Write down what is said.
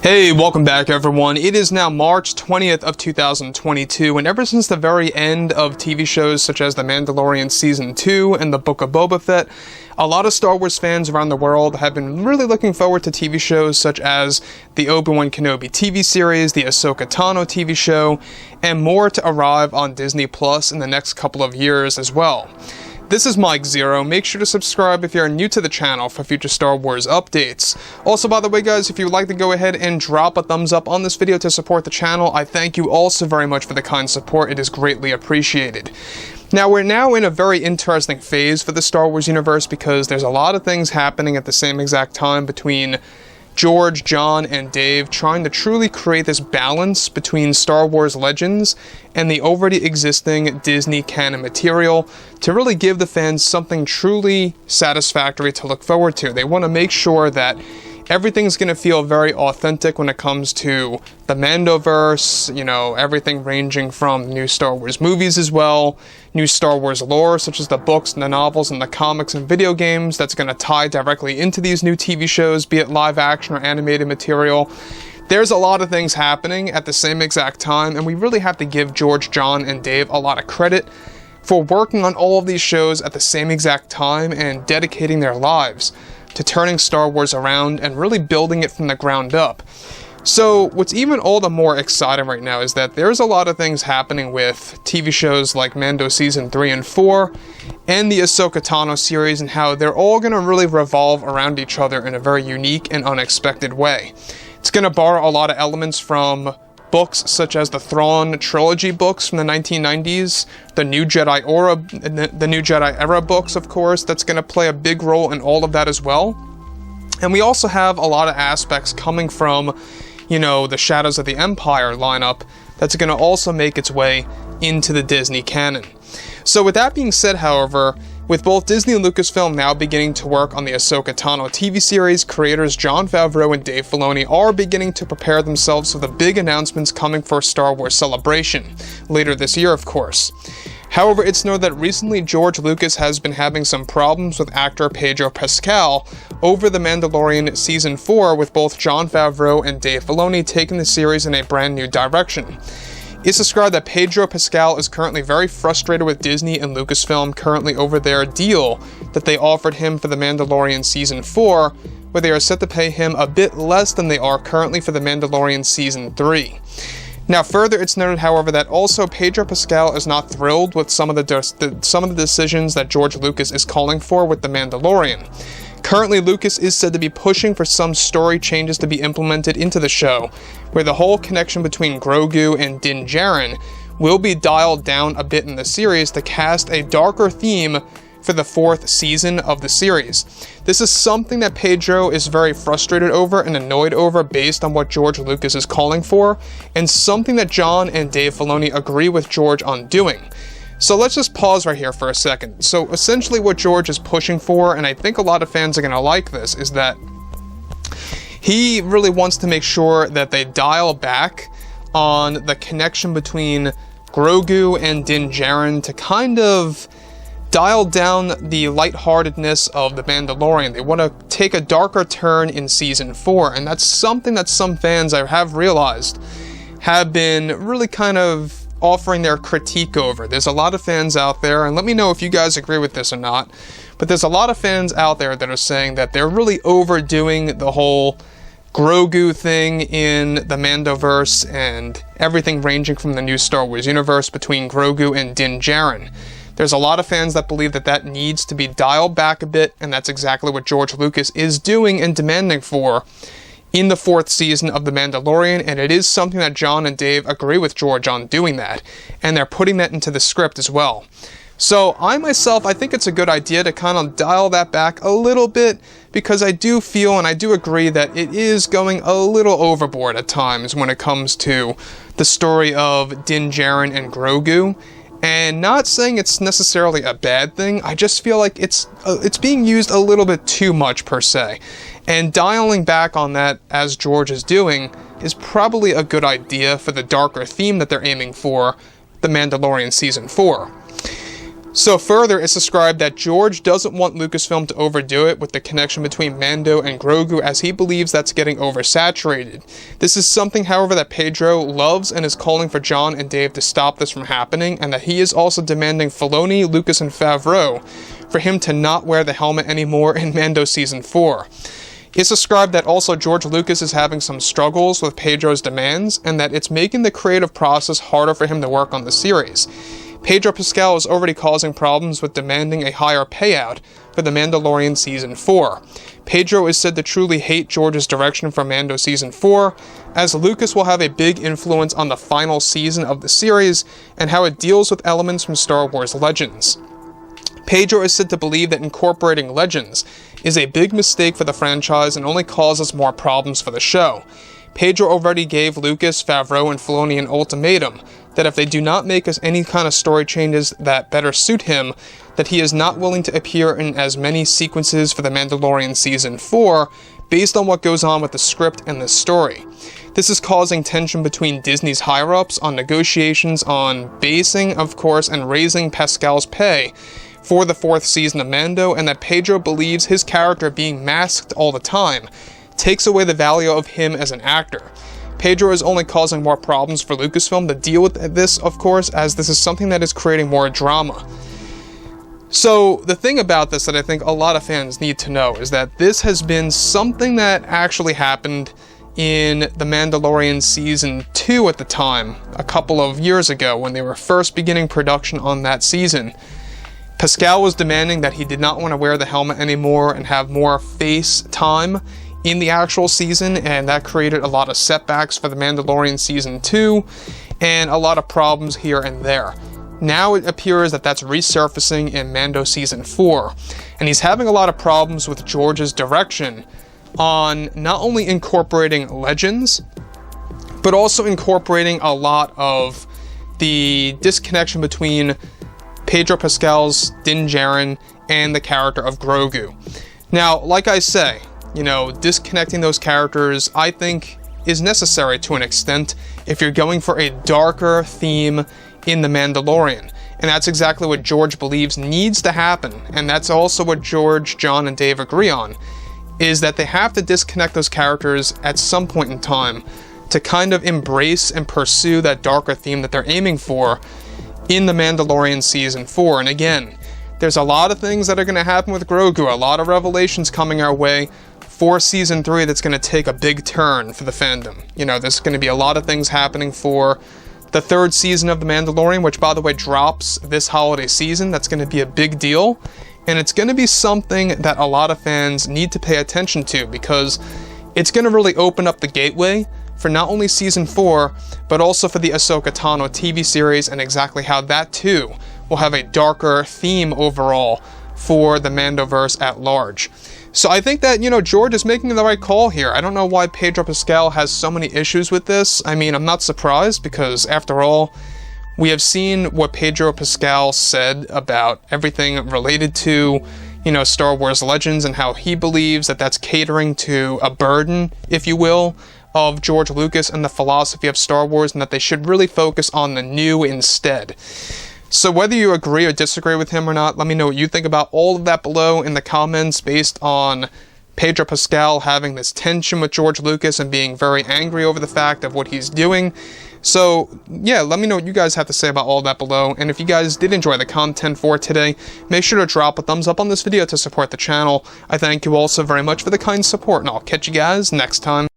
Hey, welcome back everyone. It is now March 20th of 2022, and ever since the very end of TV shows such as The Mandalorian Season 2 and The Book of Boba Fett, a lot of Star Wars fans around the world have been really looking forward to TV shows such as the Obi-Wan Kenobi TV series, the Ahsoka Tano TV show, and more to arrive on Disney Plus in the next couple of years as well. This is Mike Zero. Make sure to subscribe if you're new to the channel for future Star Wars updates. Also, by the way guys, if you would like to go ahead and drop a thumbs up on this video to support the channel, I thank you all so very much for the kind support. It is greatly appreciated. Now, we're now in a very interesting phase for the Star Wars universe because there's a lot of things happening at the same exact time between George, John, and Dave trying to truly create this balance between Star Wars Legends and the already existing Disney canon material to really give the fans something truly satisfactory to look forward to. They want to make sure that everything's going to feel very authentic when it comes to the Mandoverse, you know, everything ranging from new Star Wars movies as well, new Star Wars lore such as the books and the novels and the comics and video games that's going to tie directly into these new TV shows, be it live action or animated material. There's a lot of things happening at the same exact time, and we really have to give George, John, and Dave a lot of credit for working on all of these shows at the same exact time and dedicating their lives to turning Star Wars around and really building it from the ground up. So what's even all the more exciting right now is that there's a lot of things happening with TV shows like Mando Season 3 and 4 and the Ahsoka Tano series, and how they're all going to really revolve around each other in a very unique and unexpected way. It's going to borrow a lot of elements from books such as the Thrawn trilogy books from the 1990s, the New Jedi Era books, of course, that's going to play a big role in all of that as well. And we also have a lot of aspects coming from, you know, the Shadows of the Empire lineup that's going to also make its way into the Disney canon. So with that being said, however, with both Disney and Lucasfilm now beginning to work on the Ahsoka Tano TV series, creators Jon Favreau and Dave Filoni are beginning to prepare themselves for the big announcements coming for Star Wars Celebration, later this year of course. However, it's known that recently George Lucas has been having some problems with actor Pedro Pascal over The Mandalorian Season 4, with both Jon Favreau and Dave Filoni taking the series in a brand new direction. It's described that Pedro Pascal is currently very frustrated with Disney and Lucasfilm currently over their deal that they offered him for The Mandalorian Season 4, where they are set to pay him a bit less than they are currently for The Mandalorian Season 3. Now further, it's noted, however, that also Pedro Pascal is not thrilled with some of the decisions that George Lucas is calling for with The Mandalorian. Currently, Lucas is said to be pushing for some story changes to be implemented into the show, where the whole connection between Grogu and Din Djarin will be dialed down a bit in the series to cast a darker theme for the 4th season of the series. This is something that Pedro is very frustrated over and annoyed over based on what George Lucas is calling for, and something that Jon and Dave Filoni agree with George on doing. So let's just pause right here for a second. So essentially what George is pushing for, and I think a lot of fans are going to like this, is that he really wants to make sure that they dial back on the connection between Grogu and Din Djarin to kind of dial down the lightheartedness of The Mandalorian. They want to take a darker turn in Season 4, and that's something that some fans, I have realized, have been really kind of offering their critique over. There's a lot of fans out there, and let me know if you guys agree with this or not, but there's a lot of fans out there that are saying that they're really overdoing the whole Grogu thing in the Mandoverse and everything ranging from the new Star Wars universe between Grogu and Din Djarin. There's a lot of fans that believe that that needs to be dialed back a bit, and that's exactly what George Lucas is doing and demanding for in the 4th season of The Mandalorian, and it is something that Jon and Dave agree with George on doing that, and they're putting that into the script as well. So I myself, I think it's a good idea to kind of dial that back a little bit, because I do feel and I do agree that it is going a little overboard at times when it comes to the story of Din Djarin and Grogu. And not saying it's necessarily a bad thing, I just feel like it's being used a little bit too much per se. And dialing back on that, as George is doing, is probably a good idea for the darker theme that they're aiming for, The Mandalorian Season 4. So further, it's described that George doesn't want Lucasfilm to overdo it with the connection between Mando and Grogu, as he believes that's getting oversaturated. This is something, however, that Pedro loves and is calling for John and Dave to stop this from happening, and that he is also demanding Filoni, Lucas, and Favreau for him to not wear the helmet anymore in Mando Season 4. It's described that also George Lucas is having some struggles with Pedro's demands, and that it's making the creative process harder for him to work on the series. Pedro Pascal is already causing problems with demanding a higher payout for The Mandalorian Season 4. Pedro is said to truly hate George's direction for Mando Season 4, as Lucas will have a big influence on the final season of the series and how it deals with elements from Star Wars Legends. Pedro is said to believe that incorporating Legends is a big mistake for the franchise and only causes more problems for the show. Pedro already gave Lucas, Favreau, and Filoni an ultimatum that if they do not make us any kind of story changes that better suit him, that he is not willing to appear in as many sequences for The Mandalorian Season 4 based on what goes on with the script and the story. This is causing tension between Disney's higher-ups on negotiations on basing, of course, and raising Pascal's pay for the 4th season of Mando, and that Pedro believes his character being masked all the time takes away the value of him as an actor. Pedro is only causing more problems for Lucasfilm to deal with this, of course, as this is something that is creating more drama. So, the thing about this that I think a lot of fans need to know is that this has been something that actually happened in The Mandalorian Season 2 at the time, a couple of years ago, when they were first beginning production on that season. Pascal was demanding that he did not want to wear the helmet anymore and have more face time in the actual season, and that created a lot of setbacks for The Mandalorian Season 2, and a lot of problems here and there. Now it appears that that's resurfacing in Mando Season 4, and he's having a lot of problems with George's direction on not only incorporating Legends, but also incorporating a lot of the disconnection between Pedro Pascal's Din Djarin and the character of Grogu. Now, like I say, disconnecting those characters, I think, is necessary to an extent if you're going for a darker theme in The Mandalorian. And that's exactly what George believes needs to happen. And that's also what George, John, and Dave agree on, is that they have to disconnect those characters at some point in time to kind of embrace and pursue that darker theme that they're aiming for in The Mandalorian Season 4. And again, there's a lot of things that are going to happen with Grogu, a lot of revelations coming our way for Season 3 that's going to take a big turn for the fandom. There's going to be a lot of things happening for the 3rd season of The Mandalorian, which, by the way, drops this holiday season. That's going to be a big deal, and it's going to be something that a lot of fans need to pay attention to, because it's going to really open up the gateway for not only Season 4, but also for the Ahsoka Tano TV series, and exactly how that, too, will have a darker theme overall for the Mandoverse at large. So I think that, George is making the right call here. I don't know why Pedro Pascal has so many issues with this. I mean, I'm not surprised, because after all, we have seen what Pedro Pascal said about everything related to, Star Wars Legends, and how he believes that that's catering to a burden, if you will, of George Lucas and the philosophy of Star Wars, and that they should really focus on the new instead. So whether you agree or disagree with him or not, let me know what you think about all of that below in the comments, based on Pedro Pascal having this tension with George Lucas and being very angry over the fact of what he's doing. So yeah, let me know what you guys have to say about all that below, and if you guys did enjoy the content for today, make sure to drop a thumbs up on this video to support the channel. I thank you all so very much for the kind support, and I'll catch you guys next time.